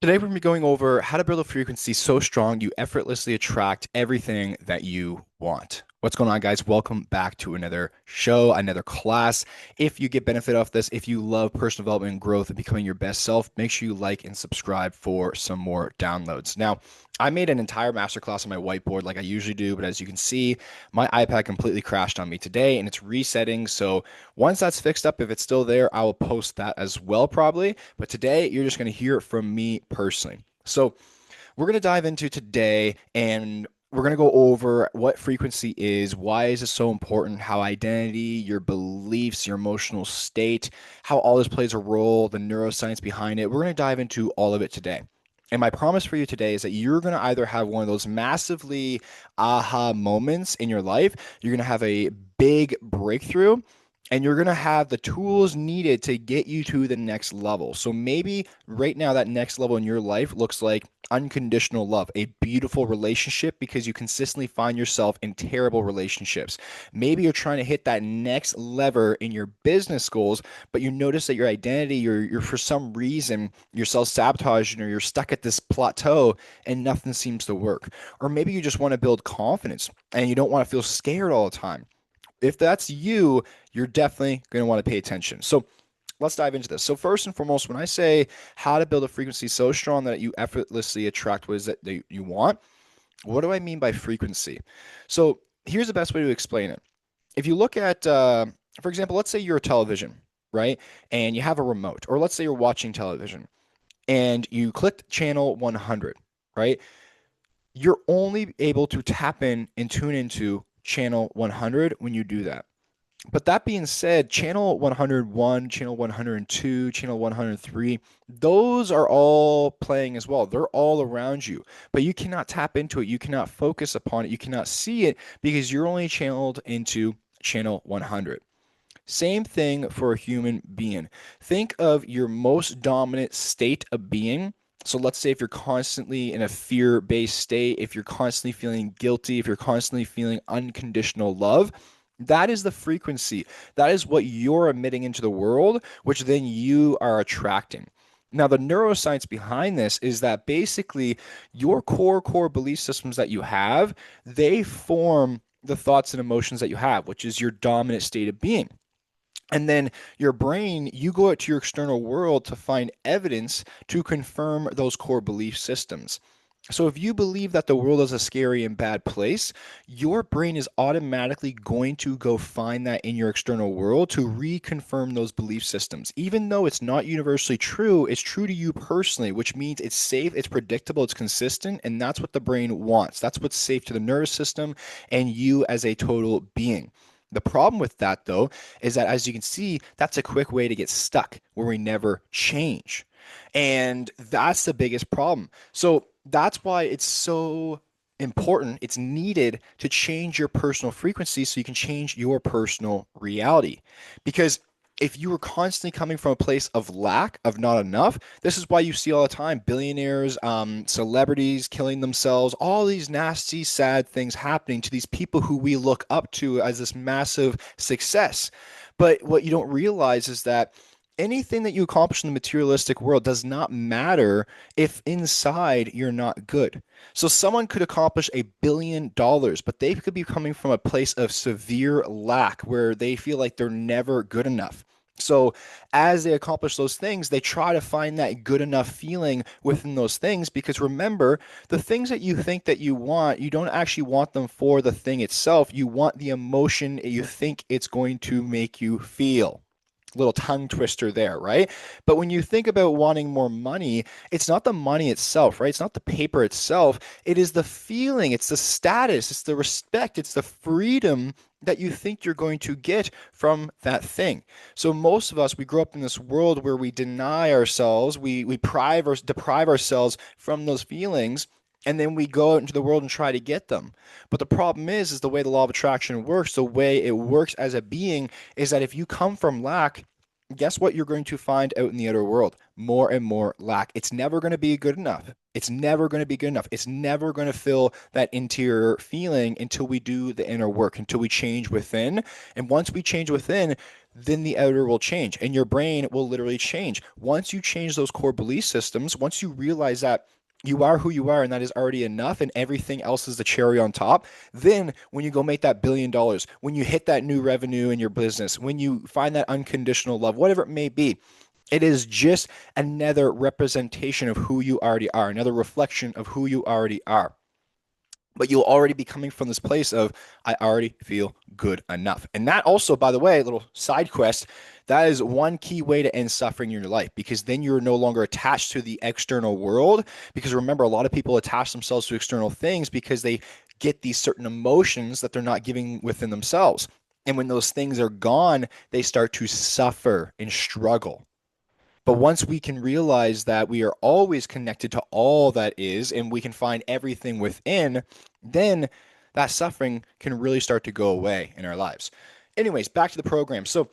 Today, we're going to be going over how to build a frequency so strong you effortlessly attract everything that you want. What's going on, guys? Welcome back to another show, another class. If you get benefit off this, if you love personal development and growth and becoming your best self, make sure you like and subscribe for some more downloads. Now, I made an entire masterclass on my whiteboard like I usually do, but as you can see, my iPad completely crashed on me today and it's resetting. So once that's fixed up, if it's still there, I will post that as well, probably. But today, you're just going to hear it from me personally. So, we're going to dive into today and we're going to go over what frequency is, why is it so important, how identity, your beliefs, your emotional state, how all this plays a role, the neuroscience behind it. We're going to dive into all of it today. And my promise for you today is that you're going to either have one of those massively aha moments in your life, you're going to have a big breakthrough, and you're going to have the tools needed to get you to the next level. So maybe right now, that next level in your life looks like unconditional love, a beautiful relationship because you consistently find yourself in terrible relationships. Maybe you're trying to hit that next lever in your business goals, but you notice that your identity, you're for some reason, you're self-sabotaging or you're stuck at this plateau and nothing seems to work. Or maybe you just want to build confidence and you don't want to feel scared all the time. If that's you, you're definitely going to want to pay attention. So let's dive into this. So first and foremost, when I say how to build a frequency so strong that you effortlessly attract what is that you want, what do I mean by frequency? So here's the best way to explain it. If you look at, for example, let's say you're a television, right? And you have a remote, or let's say you're watching television and you clicked channel 100, right? You're only able to tap in and tune into channel 100 when you do that. But that being said, channel 101, channel 102, channel 103, those are all playing as well. They're all around you, but you cannot tap into it. You cannot focus upon it. You cannot see it because you're only channeled into channel 100. Same thing for a human being. Think of your most dominant state of being. So let's say if you're constantly in a fear-based state, if you're constantly feeling guilty, if you're constantly feeling unconditional love, that is the frequency. That is what you're emitting into the world, which then you are attracting. Now, the neuroscience behind this is that basically your core belief systems that you have, they form the thoughts and emotions that you have, which is your dominant state of being. And then your brain, you go out to your external world to find evidence to confirm those core belief systems. So if you believe that the world is a scary and bad place, your brain is automatically going to go find that in your external world to reconfirm those belief systems. Even though it's not universally true, it's true to you personally, which means it's safe, it's predictable, it's consistent, and that's what the brain wants. That's what's safe to the nervous system and you as a total being. The problem with that, though, is that as you can see, that's a quick way to get stuck where we never change. And that's the biggest problem. So that's why it's so important. It's needed to change your personal frequency so you can change your personal reality. Because if you were constantly coming from a place of lack, of not enough, this is why you see all the time billionaires, celebrities killing themselves, all these nasty, sad things happening to these people who we look up to as this massive success. But what you don't realize is that anything that you accomplish in the materialistic world does not matter if inside you're not good. So someone could accomplish $1 billion, but they could be coming from a place of severe lack where they feel like they're never good enough. So as they accomplish those things, they try to find that good enough feeling within those things because remember, the things that you think that you want, you don't actually want them for the thing itself. You want the emotion you think it's going to make you feel. Little tongue twister there, right? But when you think about wanting more money, it's not the money itself, right? It's not the paper itself. It is the feeling, it's the status, it's the respect, it's the freedom that you think you're going to get from that thing. So most of us, we grow up in this world where we deny ourselves, we deprive ourselves from those feelings, and then we go out into the world and try to get them. But the problem is the way the law of attraction works, the way it works as a being is that if you come from lack, guess what you're going to find out in the outer world? More and more lack. It's never going to be good enough. It's never going to be good enough. It's never going to fill that interior feeling until we do the inner work, until we change within. And once we change within, then the outer will change and your brain will literally change. Once you change those core belief systems, once you realize that you are who you are and that is already enough and everything else is the cherry on top, then when you go make that $1 billion, when you hit that new revenue in your business, when you find that unconditional love, whatever it may be, it is just another representation of who you already are, another reflection of who you already are. But you'll already be coming from this place of, I already feel good enough. And that also, by the way, a little side quest, that is one key way to end suffering in your life, because then you're no longer attached to the external world. Because remember, a lot of people attach themselves to external things because they get these certain emotions that they're not giving within themselves. And when those things are gone, they start to suffer and struggle. But once we can realize that we are always connected to all that is and we can find everything within, then that suffering can really start to go away in our lives. Anyways, back to the program. So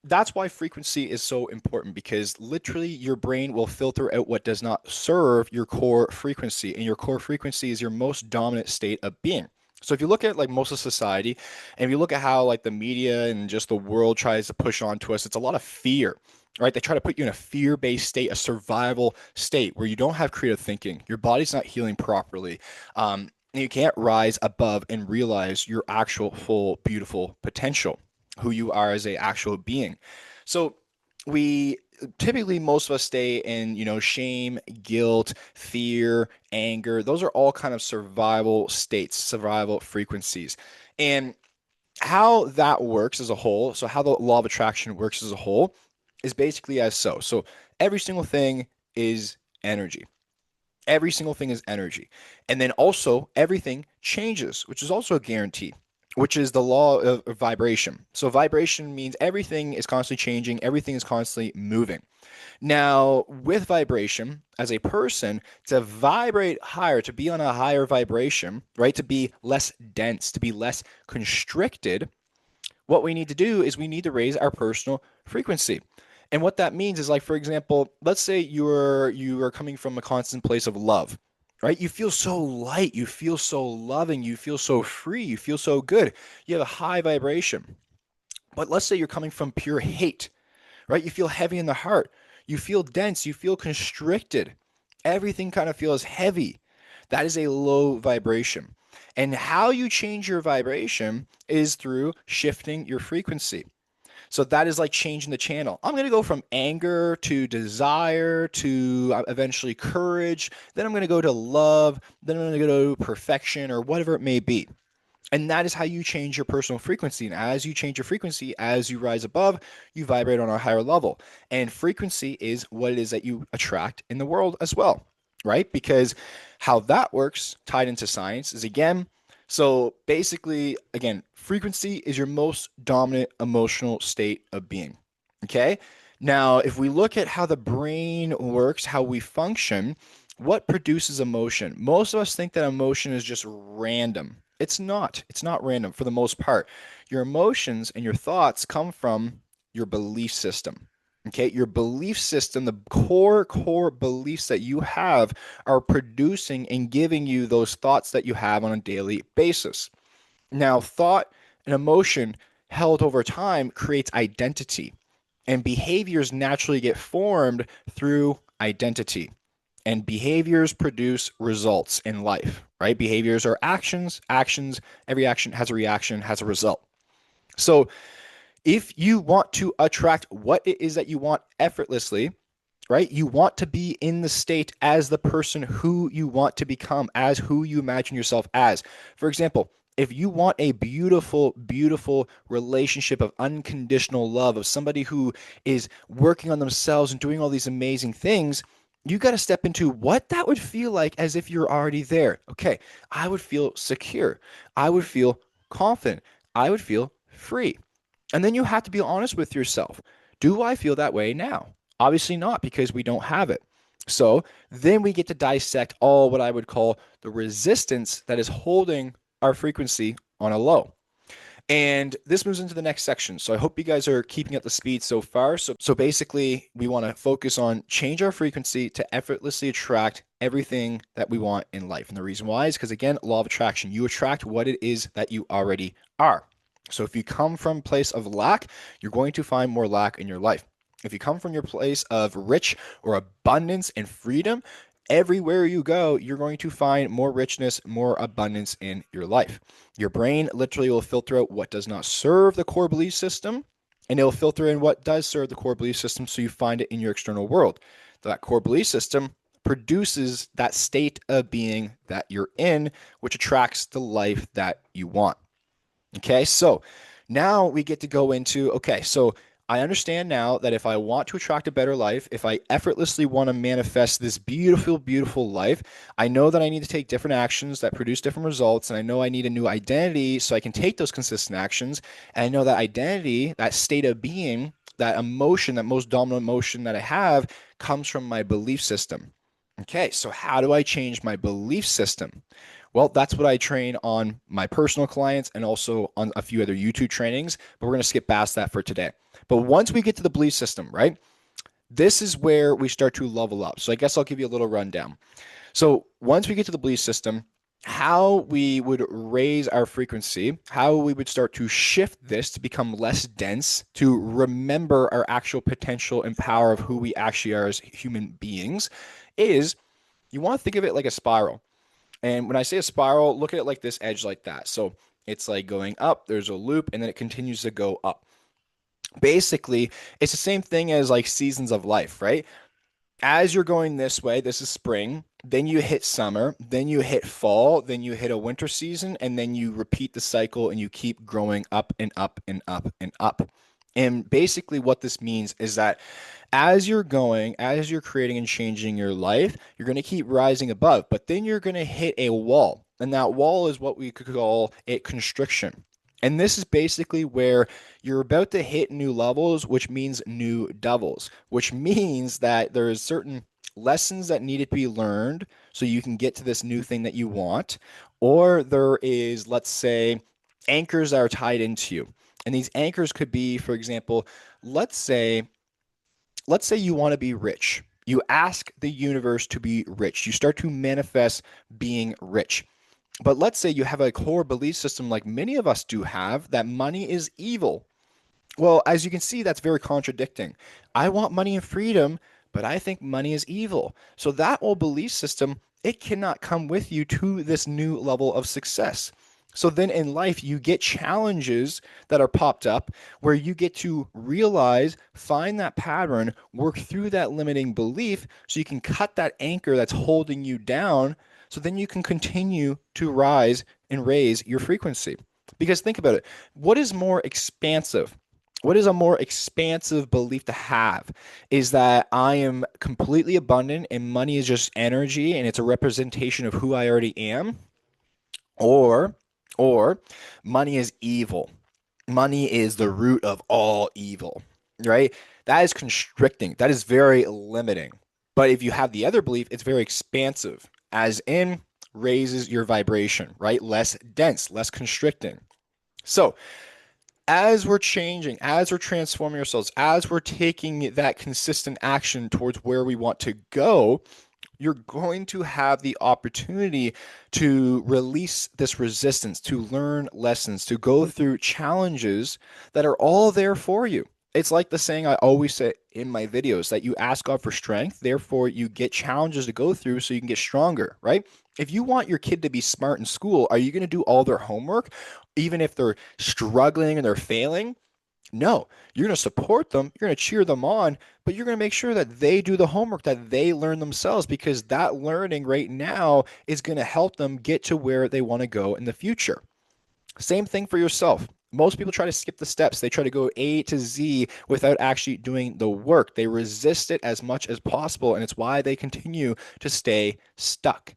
that's why frequency is so important, because literally your brain will filter out what does not serve your core frequency. And your core frequency is your most dominant state of being. So if you look at like most of society, and if you look at how like the media and just the world tries to push onto us, it's a lot of fear, right? They try to put you in a fear-based state, a survival state where you don't have creative thinking, your body's not healing properly, and you can't rise above and realize your actual full beautiful potential, who you are as a actual being. So we typically, most of us stay in, shame, guilt, fear, anger. Those are all kind of survival states, survival frequencies. And how that works as a whole, so how the law of attraction works as a whole, is basically as so. So every single thing is energy. Every single thing is energy. And then also everything changes, which is also a guarantee, which is the law of vibration. So vibration means everything is constantly changing, everything is constantly moving. Now, with vibration, as a person, to vibrate higher, to be on a higher vibration, right, to be less dense, to be less constricted, what we need to do is we need to raise our personal frequency. And what that means is, like, for example, let's say you are coming from a constant place of love, right? You feel so light, you feel so loving, you feel so free, you feel so good. You have a high vibration. But let's say you're coming from pure hate, right? You feel heavy in the heart. You feel dense, you feel constricted. Everything kind of feels heavy. That is a low vibration. And how you change your vibration is through shifting your frequency. So that is like changing the channel. I'm going to go from anger to desire to eventually courage. Then I'm going to go to love. Then I'm going to go to perfection or whatever it may be. And that is how you change your personal frequency. And as you change your frequency, as you rise above, you vibrate on a higher level. And frequency is what it is that you attract in the world as well, right? Because how that works, tied into science, is again, so basically, again, frequency is your most dominant emotional state of being. Okay. Now, if we look at how the brain works, how we function, what produces emotion? Most of us think that emotion is just random. It's not. It's not random for the most part. Your emotions and your thoughts come from your belief system. Okay, your belief system, the core beliefs that you have are producing and giving you those thoughts that you have on a daily basis. Now, thought and emotion held over time creates identity, and behaviors naturally get formed through identity. And behaviors produce results in life, right? Behaviors are actions, actions, every action has a reaction, has a result. So if you want to attract what it is that you want effortlessly, right? You want to be in the state as the person who you want to become, as who you imagine yourself as. For example, if you want a beautiful, beautiful relationship of unconditional love, of somebody who is working on themselves and doing all these amazing things, you got to step into what that would feel like as if you're already there. Okay, I would feel secure. I would feel confident. I would feel free. And then you have to be honest with yourself. Do I feel that way now? Obviously not, because we don't have it. So then we get to dissect all what I would call the resistance that is holding our frequency on a low. And this moves into the next section. So I hope you guys are keeping up the speed so far. So basically, we want to focus on change our frequency to effortlessly attract everything that we want in life. And the reason why is because, again, law of attraction, you attract what it is that you already are. So if you come from a place of lack, you're going to find more lack in your life. If you come from your place of rich or abundance and freedom, everywhere you go, you're going to find more richness, more abundance in your life. Your brain literally will filter out what does not serve the core belief system, and it'll filter in what does serve the core belief system so you find it in your external world. That core belief system produces that state of being that you're in, which attracts the life that you want. Okay, so now we get to go into, okay, so I understand now that if I want to attract a better life, if I effortlessly want to manifest this beautiful, beautiful life, I know that I need to take different actions that produce different results. And I know I need a new identity so I can take those consistent actions. And I know that identity, that state of being, that emotion, that most dominant emotion that I have comes from my belief system. Okay, so how do I change my belief system? Well, that's what I train on my personal clients and also on a few other YouTube trainings, but we're going to skip past that for today. But once we get to the belief system, right, this is where we start to level up. So I guess I'll give you a little rundown. So once we get to the belief system, how we would raise our frequency, how we would start to shift this to become less dense, to remember our actual potential and power of who we actually are as human beings, is you want to think of it like a spiral. And when I say a spiral, look at it like this edge like that. So it's like going up, there's a loop, and then it continues to go up. Basically, it's the same thing as like seasons of life, right? As you're going this way, this is spring, then you hit summer, then you hit fall, then you hit a winter season, and then you repeat the cycle and you keep growing up and up and up and up. And basically, what this means is that as you're going, as you're creating and changing your life, you're going to keep rising above, but then you're going to hit a wall. And that wall is what we could call it constriction. And this is basically where you're about to hit new levels, which means new devils, which means that there's certain lessons that need to be learned so you can get to this new thing that you want. Or there is, let's say, anchors that are tied into you. And these anchors could be, for example, let's say let's say you want to be rich. You ask the universe to be rich. You start to manifest being rich. But let's say you have a core belief system like many of us do have that money is evil. Well, as you can see, that's very contradicting. I want money and freedom, but I think money is evil. So that old belief system, it cannot come with you to this new level of success. So then in life, you get challenges that are popped up where you get to realize, find that pattern, work through that limiting belief so you can cut that anchor that's holding you down. So then you can continue to rise and raise your frequency. Because think about it, what is more expansive? What is a more expansive belief to have? Is that I am completely abundant and money is just energy and it's a representation of who I already am? Or, or money is evil. Money is the root of all evil, right? That is constricting. That is very limiting. But if you have the other belief, it's very expansive, as in raises your vibration, right? Less dense, less constricting. So, as we're changing, as we're transforming ourselves, as we're taking that consistent action towards where we want to go, you're going to have the opportunity to release this resistance, to learn lessons, to go through challenges that are all there for you. It's like the saying I always say in my videos that you ask God for strength, therefore you get challenges to go through so you can get stronger, right? If you want your kid to be smart in school, are you going to do all their homework, even if they're struggling and they're failing? No, you're going to support them, you're going to cheer them on, but you're going to make sure that they do the homework, that they learn themselves, because that learning right now is going to help them get to where they want to go in the future. Same thing for yourself. Most people try to skip the steps. They try to go A to Z without actually doing the work. They resist it as much as possible, and it's why they continue to stay stuck.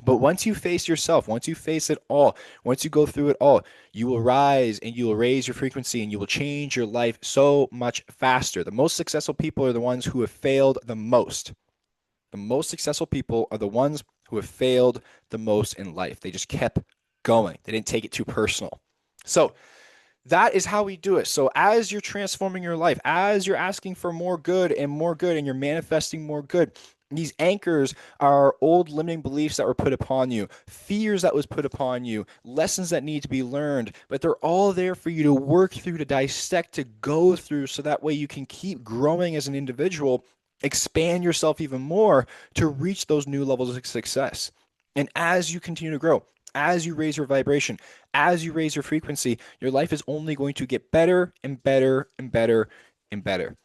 But once you face yourself, once you face it all, once you go through it all, you will rise and you will raise your frequency and you will change your life so much faster. The most successful people are the ones who have failed the most. The most successful people are the ones who have failed the most in life. They just kept going. They didn't take it too personal. So That is how we do it. So as you're transforming your life, as you're asking for more good, and you're manifesting more good, these anchors are old limiting beliefs that were put upon you, fears that was put upon you, lessons that need to be learned, but they're all there for you to work through, to dissect, to go through, so that way you can keep growing as an individual, expand yourself even more to reach those new levels of success. And as you continue to grow, as you raise your vibration, as you raise your frequency, your life is only going to get better and better and better and better.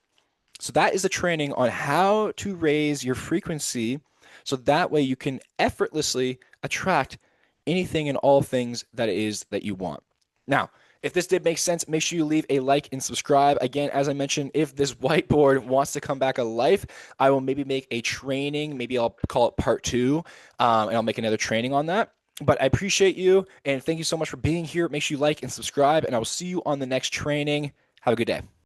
So that is the training on how to raise your frequency so that way you can effortlessly attract anything and all things that it is that you want. Now, if this did make sense, make sure you leave a like and subscribe. Again, as I mentioned, if this whiteboard wants to come back alive, I will maybe make a training. Maybe I'll call it part two, and I'll make another training on that. But I appreciate you and thank you so much for being here. Make sure you like and subscribe, and I will see you on the next training. Have a good day.